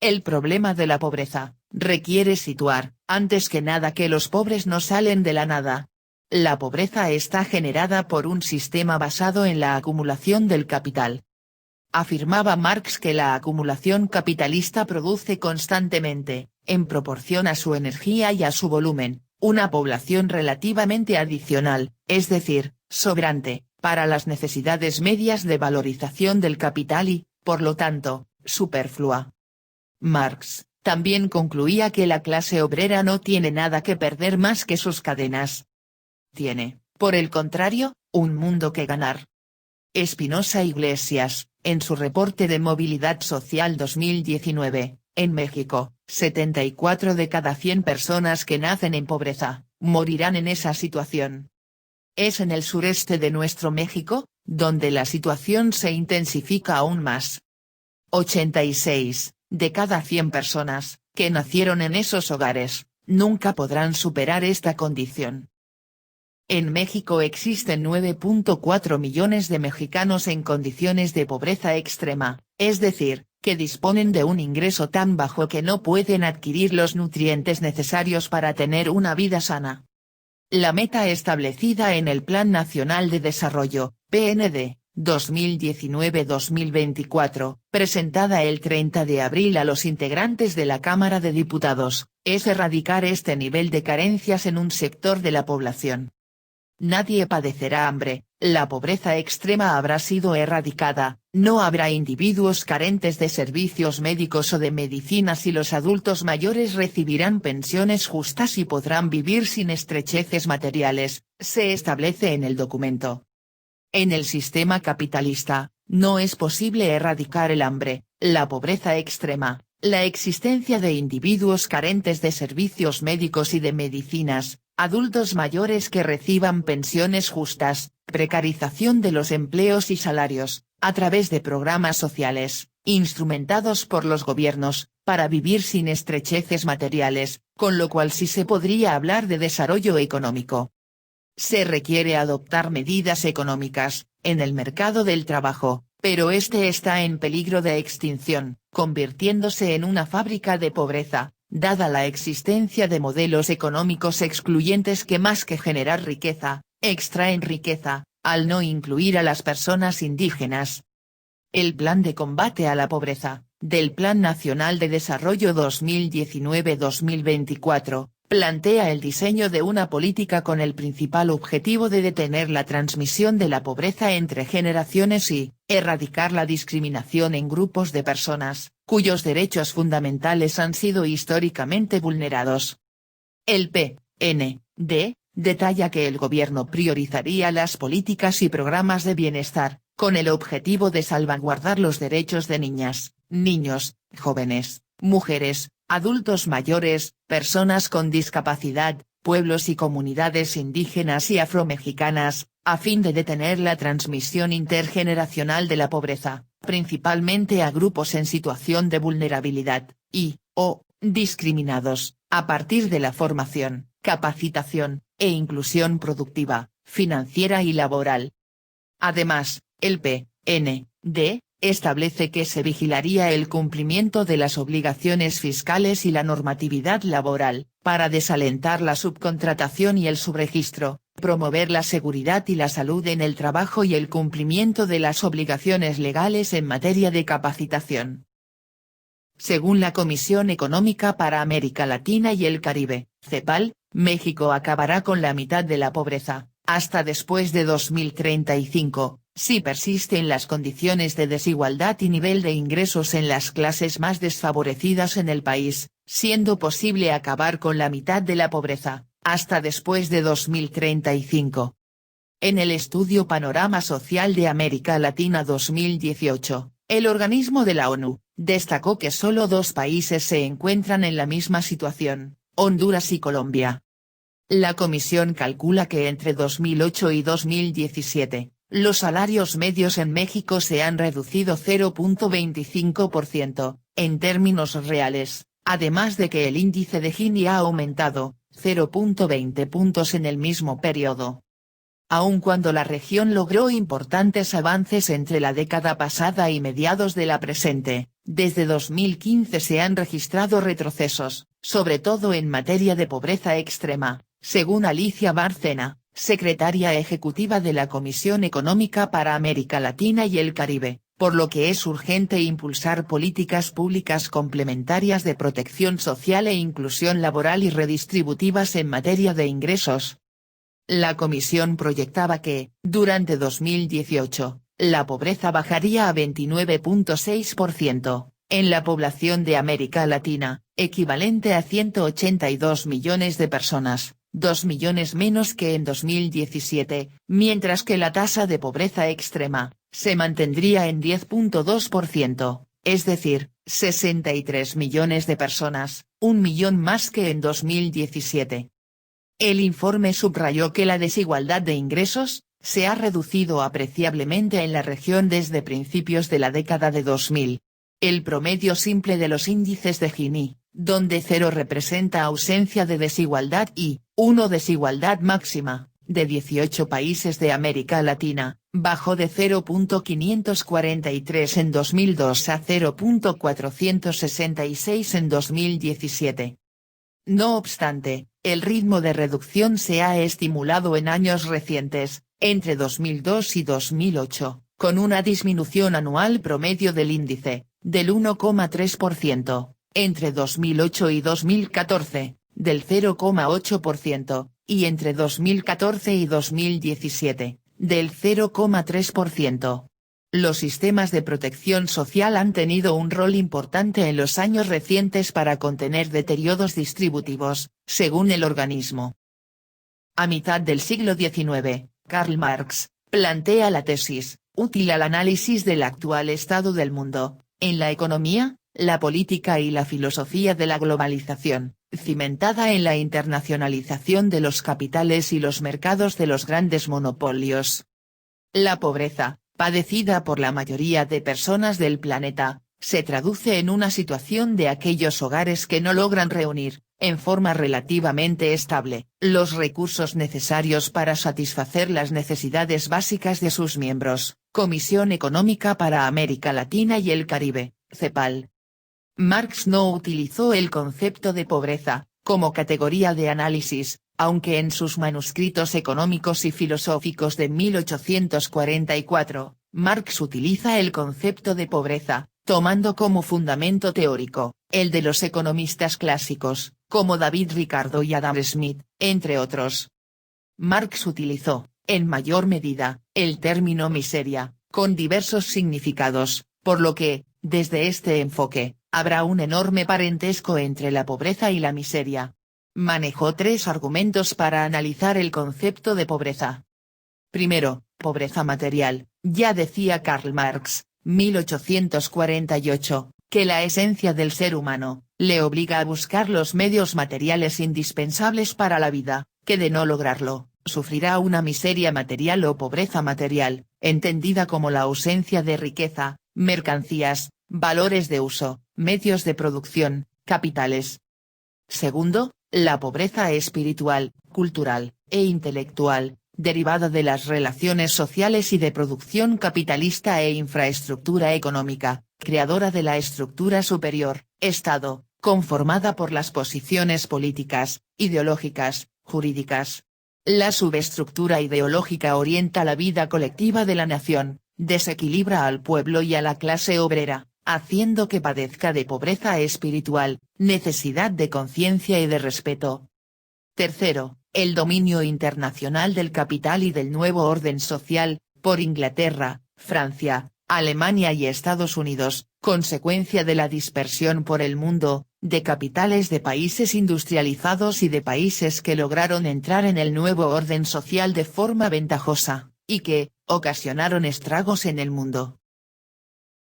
El problema de la pobreza requiere situar, antes que nada, que los pobres no salen de la nada. La pobreza está generada por un sistema basado en la acumulación del capital. Afirmaba Marx que la acumulación capitalista produce constantemente, en proporción a su energía y a su volumen, una población relativamente adicional, es decir, sobrante, para las necesidades medias de valorización del capital y, por lo tanto, superflua. Marx también concluía que la clase obrera no tiene nada que perder más que sus cadenas. Tiene, por el contrario, un mundo que ganar. Espinosa Iglesias, en su reporte de Movilidad Social 2019, en México, 74 de cada 100 personas que nacen en pobreza, morirán en esa situación. Es en el sureste de nuestro México, donde la situación se intensifica aún más. 86, de cada 100 personas, que nacieron en esos hogares, nunca podrán superar esta condición. En México existen 9.4 millones de mexicanos en condiciones de pobreza extrema, es decir, que disponen de un ingreso tan bajo que no pueden adquirir los nutrientes necesarios para tener una vida sana. La meta establecida en el Plan Nacional de Desarrollo, PND, 2019-2024, presentada el 30 de abril a los integrantes de la Cámara de Diputados, es erradicar este nivel de carencias en un sector de la población. Nadie padecerá hambre, la pobreza extrema habrá sido erradicada, no habrá individuos carentes de servicios médicos o de medicinas y los adultos mayores recibirán pensiones justas y podrán vivir sin estrecheces materiales, se establece en el documento. En el sistema capitalista, no es posible erradicar el hambre, la pobreza extrema, la existencia de individuos carentes de servicios médicos y de medicinas, adultos mayores que reciban pensiones justas, precarización de los empleos y salarios, a través de programas sociales, instrumentados por los gobiernos, para vivir sin estrecheces materiales, con lo cual sí se podría hablar de desarrollo económico. Se requiere adoptar medidas económicas, en el mercado del trabajo, pero este está en peligro de extinción, convirtiéndose en una fábrica de pobreza, dada la existencia de modelos económicos excluyentes que más que generar riqueza, extraen riqueza, al no incluir a las personas indígenas. El Plan de Combate a la Pobreza, del Plan Nacional de Desarrollo 2019-2024, plantea el diseño de una política con el principal objetivo de detener la transmisión de la pobreza entre generaciones y, erradicar la discriminación en grupos de personas, cuyos derechos fundamentales han sido históricamente vulnerados. El PND detalla que el gobierno priorizaría las políticas y programas de bienestar, con el objetivo de salvaguardar los derechos de niñas, niños, jóvenes, mujeres, adultos mayores, personas con discapacidad, pueblos y comunidades indígenas y afromexicanas, a fin de detener la transmisión intergeneracional de la pobreza, principalmente a grupos en situación de vulnerabilidad, o discriminados, a partir de la formación, capacitación, e inclusión productiva, financiera y laboral. Además, el PND establece que se vigilaría el cumplimiento de las obligaciones fiscales y la normatividad laboral, para desalentar la subcontratación y el subregistro, promover la seguridad y la salud en el trabajo y el cumplimiento de las obligaciones legales en materia de capacitación. Según la Comisión Económica para América Latina y el Caribe, CEPAL, México acabará con la mitad de la pobreza, hasta después de 2035, si persisten las condiciones de desigualdad y nivel de ingresos en las clases más desfavorecidas en el país, siendo posible acabar con la mitad de la pobreza, hasta después de 2035. En el estudio Panorama Social de América Latina 2018, el organismo de la ONU destacó que solo 2 países se encuentran en la misma situación, Honduras y Colombia. La comisión calcula que entre 2008 y 2017, los salarios medios en México se han reducido 0.25%, en términos reales, además de que el índice de Gini ha aumentado, 0.20 puntos en el mismo periodo. Aun cuando la región logró importantes avances entre la década pasada y mediados de la presente, Desde 2015 se han registrado retrocesos, sobre todo en materia de pobreza extrema, según Alicia Bárcena, secretaria ejecutiva de la Comisión Económica para América Latina y el Caribe, por lo que es urgente impulsar políticas públicas complementarias de protección social e inclusión laboral y redistributivas en materia de ingresos. La comisión proyectaba que, durante 2018, la pobreza bajaría a 29.6%, en la población de América Latina, equivalente a 182 millones de personas, 2 millones menos que en 2017, mientras que la tasa de pobreza extrema, se mantendría en 10.2%, es decir, 63 millones de personas, 1 millón más que en 2017. El informe subrayó que la desigualdad de ingresos, se ha reducido apreciablemente en la región desde principios de la década de 2000. El promedio simple de los índices de Gini, donde 0 representa ausencia de desigualdad y 1 desigualdad máxima, de 18 países de América Latina, bajó de 0.543 en 2002 a 0.466 en 2017. No obstante, el ritmo de reducción se ha estimulado en años recientes, entre 2002 y 2008, con una disminución anual promedio del índice, del 1,3%, entre 2008 y 2014, del 0,8%, y entre 2014 y 2017, del 0,3%. Los sistemas de protección social han tenido un rol importante en los años recientes para contener deterioros distributivos, según el organismo. A mitad del siglo XIX, Karl Marx, plantea la tesis, útil al análisis del actual estado del mundo, en la economía, la política y la filosofía de la globalización, cimentada en la internacionalización de los capitales y los mercados de los grandes monopolios. La pobreza, padecida por la mayoría de personas del planeta, se traduce en una situación de aquellos hogares que no logran reunir, en forma relativamente estable, los recursos necesarios para satisfacer las necesidades básicas de sus miembros. Comisión Económica para América Latina y el Caribe, CEPAL. Marx no utilizó el concepto de pobreza, como categoría de análisis, aunque en sus manuscritos económicos y filosóficos de 1844, Marx utiliza el concepto de pobreza, tomando como fundamento teórico, el de los economistas clásicos, como David Ricardo y Adam Smith, entre otros. Marx utilizó, en mayor medida, el término miseria, con diversos significados, por lo que, desde este enfoque, habrá un enorme parentesco entre la pobreza y la miseria. Manejó 3 argumentos para analizar el concepto de pobreza. Primero, pobreza material. Ya decía Karl Marx, 1848, que la esencia del ser humano, le obliga a buscar los medios materiales indispensables para la vida, que de no lograrlo, sufrirá una miseria material o pobreza material, entendida como la ausencia de riqueza, mercancías, valores de uso, medios de producción, capitales. Segundo, la pobreza espiritual, cultural, e intelectual, derivada de las relaciones sociales y de producción capitalista e infraestructura económica, creadora de la estructura superior, Estado, conformada por las posiciones políticas, ideológicas, jurídicas. La subestructura ideológica orienta la vida colectiva de la nación, desequilibra al pueblo y a la clase obrera, haciendo que padezca de pobreza espiritual, necesidad de conciencia y de respeto. Tercero, el dominio internacional del capital y del nuevo orden social, por Inglaterra, Francia, Alemania y Estados Unidos, consecuencia de la dispersión por el mundo, de capitales de países industrializados y de países que lograron entrar en el nuevo orden social de forma ventajosa, y que, ocasionaron estragos en el mundo.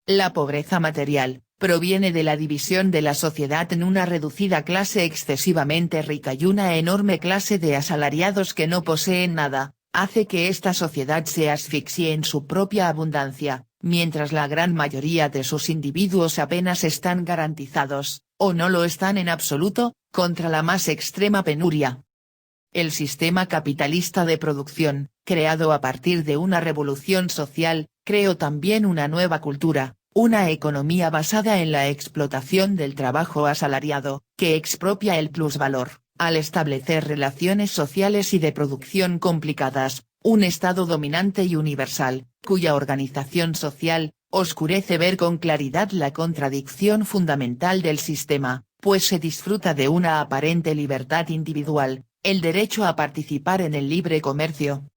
La pobreza material, proviene de la división de la sociedad en una reducida clase excesivamente rica y una enorme clase de asalariados que no poseen nada, hace que esta sociedad se asfixie en su propia abundancia, mientras la gran mayoría de sus individuos apenas están garantizados, o no lo están en absoluto, contra la más extrema penuria. El sistema capitalista de producción, creado a partir de una revolución social, creó también una nueva cultura, una economía basada en la explotación del trabajo asalariado, que expropia el plusvalor, al establecer relaciones sociales y de producción complicadas, un Estado dominante y universal, cuya organización social, oscurece ver con claridad la contradicción fundamental del sistema, pues se disfruta de una aparente libertad individual, el derecho a participar en el libre comercio.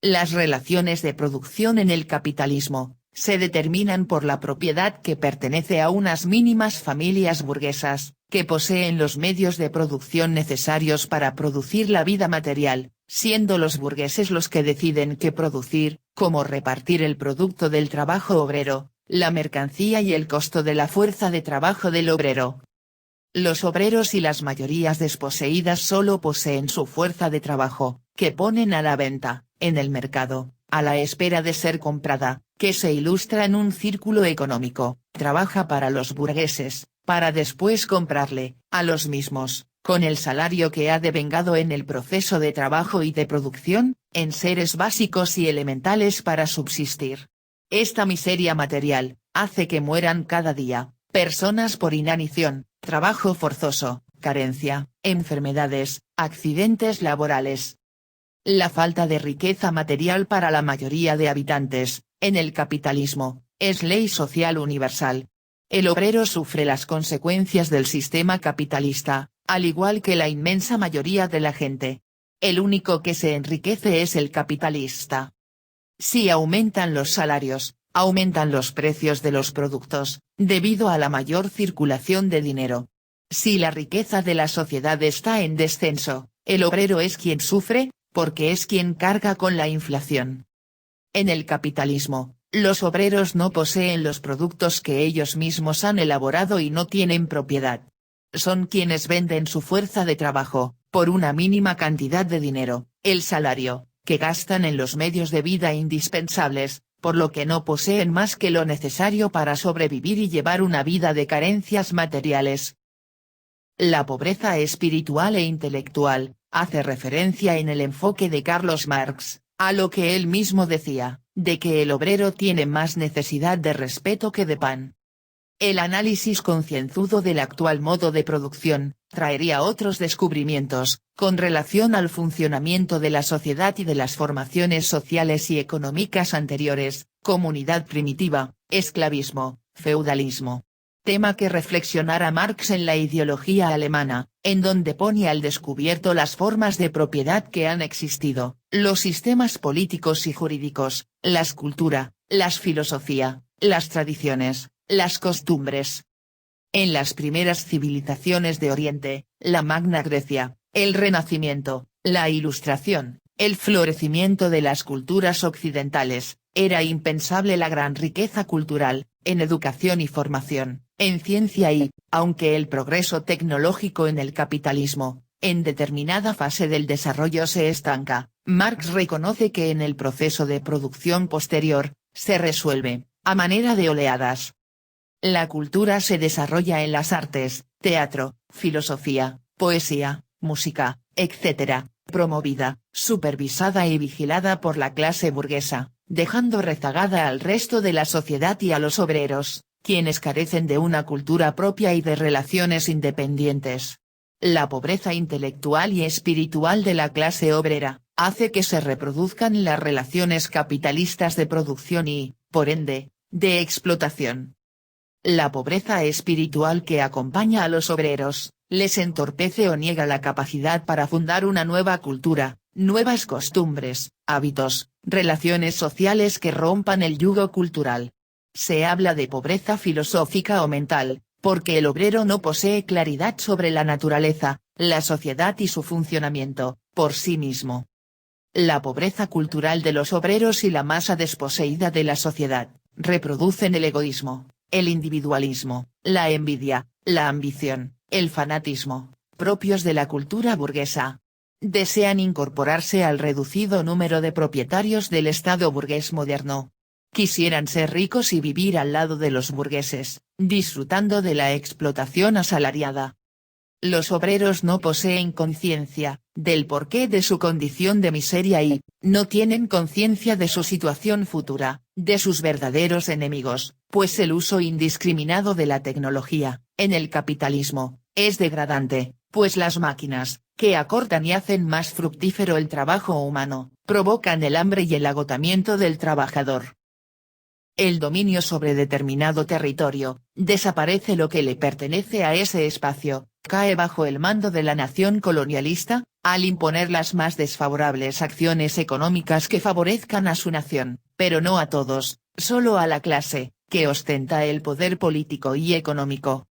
Las relaciones de producción en el capitalismo, se determinan por la propiedad que pertenece a unas mínimas familias burguesas, que poseen los medios de producción necesarios para producir la vida material, siendo los burgueses los que deciden qué producir, cómo repartir el producto del trabajo obrero, la mercancía y el costo de la fuerza de trabajo del obrero. Los obreros y las mayorías desposeídas solo poseen su fuerza de trabajo, que ponen a la venta, en el mercado, a la espera de ser comprada, que se ilustra en un círculo económico, trabaja para los burgueses, para después comprarle, a los mismos, con el salario que ha devengado en el proceso de trabajo y de producción, en seres básicos y elementales para subsistir. Esta miseria material, hace que mueran cada día, personas por inanición, trabajo forzoso, carencia, enfermedades, accidentes laborales. La falta de riqueza material para la mayoría de habitantes, en el capitalismo, es ley social universal. El obrero sufre las consecuencias del sistema capitalista, al igual que la inmensa mayoría de la gente. El único que se enriquece es el capitalista. Si aumentan los salarios, aumentan los precios de los productos, debido a la mayor circulación de dinero. Si la riqueza de la sociedad está en descenso, el obrero es quien sufre, porque es quien carga con la inflación. En el capitalismo, los obreros no poseen los productos que ellos mismos han elaborado y no tienen propiedad. Son quienes venden su fuerza de trabajo, por una mínima cantidad de dinero, el salario, que gastan en los medios de vida indispensables, por lo que no poseen más que lo necesario para sobrevivir y llevar una vida de carencias materiales. La pobreza espiritual e intelectual, hace referencia en el enfoque de Carlos Marx, a lo que él mismo decía, de que el obrero tiene más necesidad de respeto que de pan. El análisis concienzudo del actual modo de producción, traería otros descubrimientos, con relación al funcionamiento de la sociedad y de las formaciones sociales y económicas anteriores, comunidad primitiva, esclavismo, feudalismo. Tema que reflexionara Marx en la ideología alemana, en donde pone al descubierto las formas de propiedad que han existido, los sistemas políticos y jurídicos, las cultura, las filosofía, las tradiciones, las costumbres. En las primeras civilizaciones de Oriente, la Magna Grecia, el Renacimiento, la Ilustración, el florecimiento de las culturas occidentales, era impensable la gran riqueza cultural, en educación y formación, en ciencia y, aunque el progreso tecnológico en el capitalismo, en determinada fase del desarrollo se estanca, Marx reconoce que en el proceso de producción posterior, se resuelve, a manera de oleadas. La cultura se desarrolla en las artes, teatro, filosofía, poesía, música, etc., promovida, supervisada y vigilada por la clase burguesa, dejando rezagada al resto de la sociedad y a los obreros, quienes carecen de una cultura propia y de relaciones independientes. La pobreza intelectual y espiritual de la clase obrera, hace que se reproduzcan las relaciones capitalistas de producción y, por ende, de explotación. La pobreza espiritual que acompaña a los obreros, les entorpece o niega la capacidad para fundar una nueva cultura, nuevas costumbres, hábitos, relaciones sociales que rompan el yugo cultural. Se habla de pobreza filosófica o mental, porque el obrero no posee claridad sobre la naturaleza, la sociedad y su funcionamiento, por sí mismo. La pobreza cultural de los obreros y la masa desposeída de la sociedad, reproducen el egoísmo, el individualismo, la envidia, la ambición, el fanatismo, propios de la cultura burguesa. Desean incorporarse al reducido número de propietarios del Estado burgués moderno. Quisieran ser ricos y vivir al lado de los burgueses, disfrutando de la explotación asalariada. Los obreros no poseen conciencia, del porqué de su condición de miseria y, no tienen conciencia de su situación futura, de sus verdaderos enemigos, pues el uso indiscriminado de la tecnología, en el capitalismo, es degradante, pues las máquinas, que acortan y hacen más fructífero el trabajo humano, provocan el hambre y el agotamiento del trabajador. El dominio sobre determinado territorio, desaparece lo que le pertenece a ese espacio, cae bajo el mando de la nación colonialista, al imponer las más desfavorables acciones económicas que favorezcan a su nación, pero no a todos, solo a la clase, que ostenta el poder político y económico.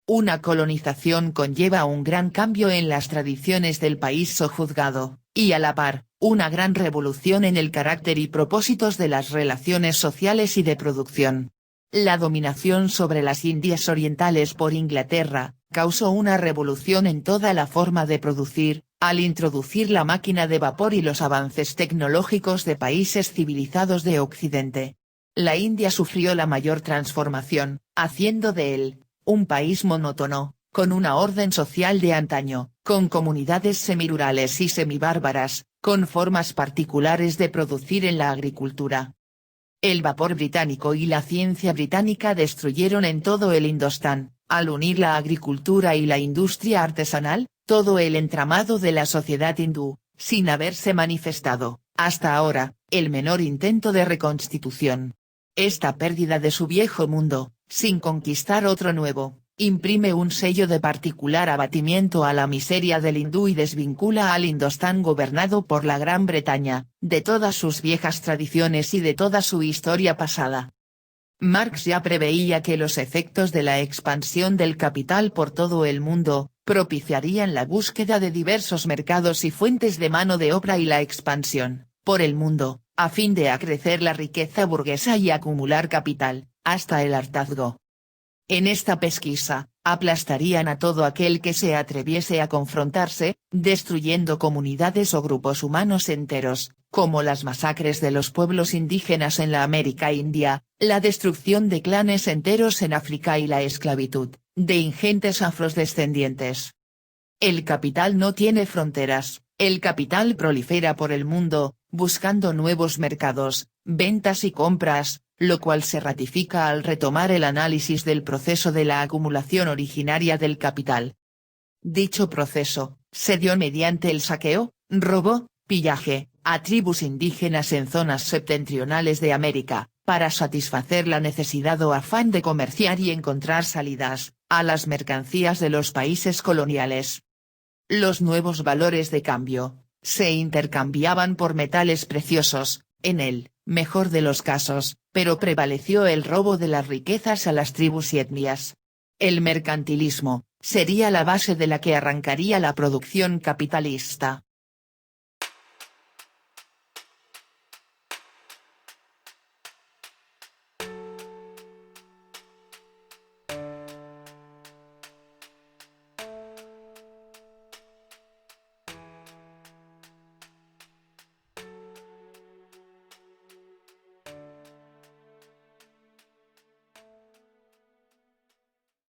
Una colonización conlleva un gran cambio en las tradiciones del país sojuzgado, y a la par, una gran revolución en el carácter y propósitos de las relaciones sociales y de producción. La dominación sobre las Indias Orientales por Inglaterra, causó una revolución en toda la forma de producir, al introducir la máquina de vapor y los avances tecnológicos de países civilizados de Occidente. La India sufrió la mayor transformación, haciendo de él, un país monótono, con una orden social de antaño, con comunidades semirurales y semibárbaras, con formas particulares de producir en la agricultura. El vapor británico y la ciencia británica destruyeron en todo el Indostán, al unir la agricultura y la industria artesanal, todo el entramado de la sociedad hindú, sin haberse manifestado, hasta ahora, el menor intento de reconstitución. Esta pérdida de su viejo mundo, sin conquistar otro nuevo, imprime un sello de particular abatimiento a la miseria del hindú y desvincula al Indostán gobernado por la Gran Bretaña, de todas sus viejas tradiciones y de toda su historia pasada. Marx ya preveía que los efectos de la expansión del capital por todo el mundo, propiciarían la búsqueda de diversos mercados y fuentes de mano de obra y la expansión, por el mundo, a fin de acrecer la riqueza burguesa y acumular capital, hasta el hartazgo. En esta pesquisa, aplastarían a todo aquel que se atreviese a confrontarse, destruyendo comunidades o grupos humanos enteros, como las masacres de los pueblos indígenas en la América India, la destrucción de clanes enteros en África y la esclavitud, de ingentes afrodescendientes. El capital no tiene fronteras, el capital prolifera por el mundo, buscando nuevos mercados, ventas y compras, lo cual se ratifica al retomar el análisis del proceso de la acumulación originaria del capital. Dicho proceso, se dio mediante el saqueo, robo, pillaje, a tribus indígenas en zonas septentrionales de América, para satisfacer la necesidad o afán de comerciar y encontrar salidas, a las mercancías de los países coloniales. Los nuevos valores de cambio, se intercambiaban por metales preciosos, en el mejor de los casos, pero prevaleció el robo de las riquezas a las tribus y etnias. El mercantilismo, sería la base de la que arrancaría la producción capitalista.